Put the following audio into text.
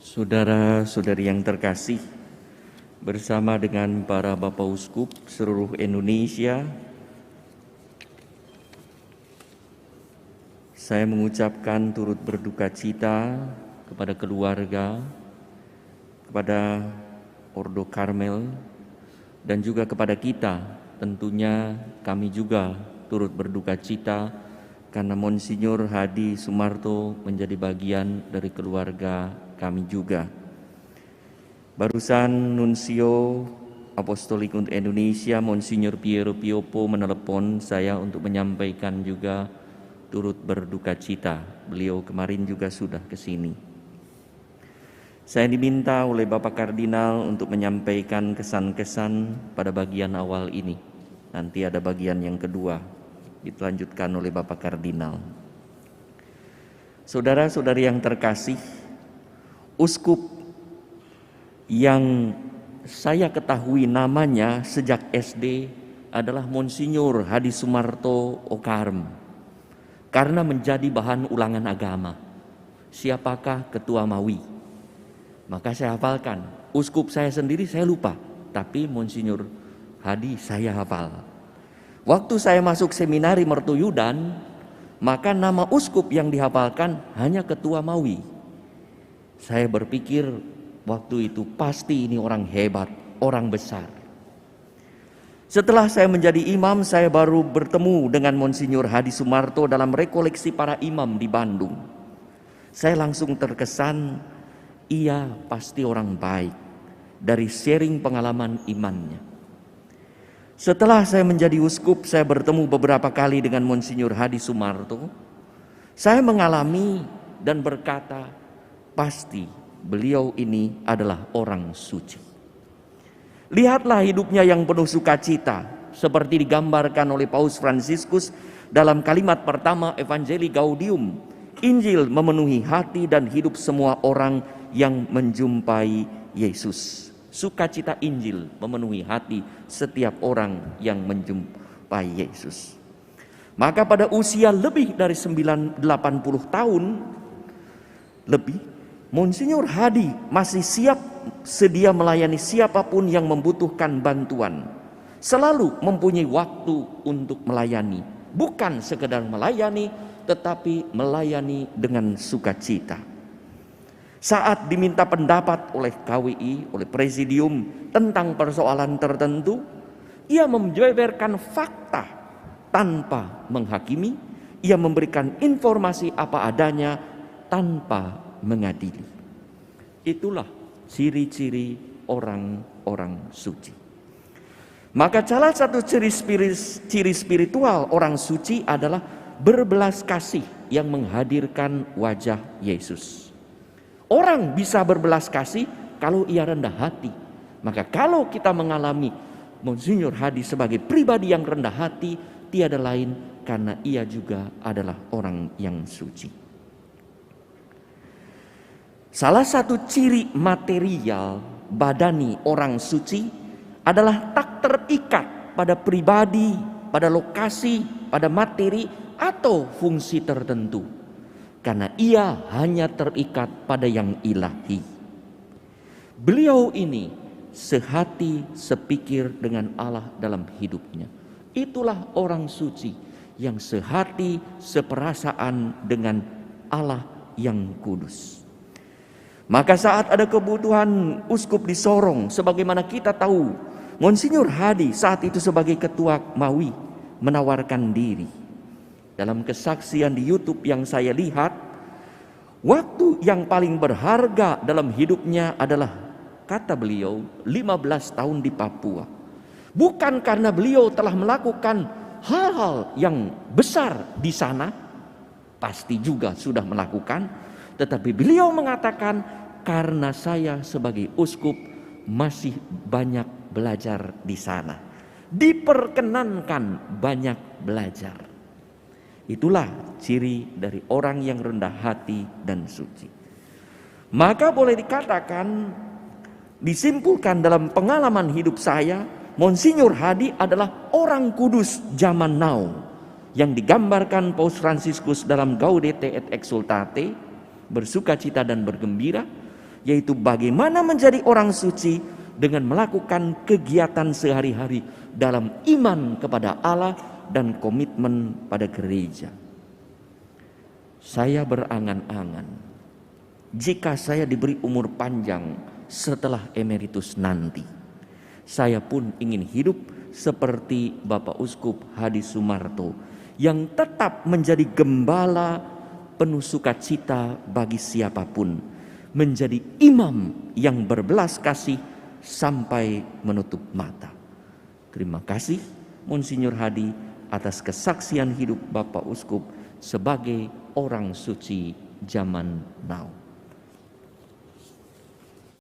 Saudara-saudari yang terkasih, bersama dengan para Bapak Uskup seluruh Indonesia, saya mengucapkan turut berduka cita kepada keluarga, kepada Ordo Karmel, dan juga kepada kita. Tentunya kami juga turut berduka cita karena Monsinyur Hadi Sumarto menjadi bagian dari keluarga kami juga. Barusan Nuncio Apostolik untuk Indonesia, Monsinyur Piero Piopo menelepon saya untuk menyampaikan juga turut berduka cita. Beliau kemarin juga sudah ke sini. Saya diminta oleh Bapak Kardinal untuk menyampaikan kesan-kesan pada bagian awal ini. Nanti ada bagian yang kedua, dilanjutkan oleh Bapak Kardinal. Saudara-saudari yang terkasih, uskup yang saya ketahui namanya sejak SD adalah Monsinyur Hadi Sumarto Okarm, karena menjadi bahan ulangan agama. Siapakah Ketua Mawi? Maka saya hafalkan. Uskup saya sendiri saya lupa, tapi Monsinyur Hadi saya hafal. Waktu saya masuk seminari Mertoyudan, maka nama uskup yang dihafalkan hanya Ketua Mawi. Saya berpikir waktu itu pasti ini orang hebat, orang besar. Setelah saya menjadi imam, saya baru bertemu dengan Monsinyur Hadi Sumarto dalam rekoleksi para imam di Bandung. Saya langsung terkesan, ia pasti orang baik dari sharing pengalaman imannya. Setelah saya menjadi uskup, saya bertemu beberapa kali dengan Monsinyur Hadi Sumarto. Saya mengalami dan berkata, pasti beliau ini adalah orang suci. Lihatlah hidupnya yang penuh sukacita, seperti digambarkan oleh Paus Fransiskus dalam kalimat pertama Evangelii Gaudium. Injil memenuhi hati dan hidup semua orang yang menjumpai Yesus. Sukacita Injil memenuhi hati setiap orang yang menjumpai Yesus. Maka pada usia lebih dari 80 tahun lebih, Monsinyur Hadi masih siap sedia melayani siapapun yang membutuhkan bantuan. Selalu mempunyai waktu untuk melayani. Bukan sekedar melayani, tetapi melayani dengan sukacita. Saat diminta pendapat oleh KWI, oleh Presidium tentang persoalan tertentu, ia membeberkan fakta tanpa menghakimi. Ia memberikan informasi apa adanya tanpa mengadili. Itulah ciri-ciri orang-orang suci. Maka salah satu ciri spiritual orang suci adalah berbelas kasih yang menghadirkan wajah Yesus. Orang bisa berbelas kasih kalau ia rendah hati. Maka kalau kita mengalami Monsinyur Hadi sebagai pribadi yang rendah hati, tiada lain karena ia juga adalah orang yang suci. Salah satu ciri material badani orang suci adalah tak terikat pada pribadi, pada lokasi, pada materi atau fungsi tertentu. Karena ia hanya terikat pada yang ilahi. Beliau ini sehati sepikir dengan Allah dalam hidupnya. Itulah orang suci yang sehati seperasaan dengan Allah yang kudus. Maka saat ada kebutuhan uskup di Sorong, sebagaimana kita tahu, Monsinyur Hadi saat itu sebagai ketua Mawi menawarkan diri. Dalam kesaksian di YouTube yang saya lihat, waktu yang paling berharga dalam hidupnya adalah, kata beliau, 15 tahun di Papua. Bukan karena beliau telah melakukan hal-hal yang besar di sana, pasti juga sudah melakukan, tetapi beliau mengatakan, karena saya sebagai uskup masih banyak belajar di sana. Diperkenankan banyak belajar. Itulah ciri dari orang yang rendah hati dan suci. Maka boleh dikatakan, disimpulkan dalam pengalaman hidup saya, Monsinyur Hadi adalah orang kudus zaman now, yang digambarkan Paus Fransiskus dalam Gaudete et Exsultate, bersukacita dan bergembira, yaitu bagaimana menjadi orang suci dengan melakukan kegiatan sehari-hari dalam iman kepada Allah dan komitmen pada gereja. Saya berangan-angan jika saya diberi umur panjang setelah emeritus nanti, saya pun ingin hidup seperti Bapak Uskup Hadi Sumarto yang tetap menjadi gembala penuh sukacita bagi siapapun, menjadi imam yang berbelas kasih sampai menutup mata. Terima kasih Monsinyur Hadi atas kesaksian hidup Bapak Uskup sebagai orang suci zaman now.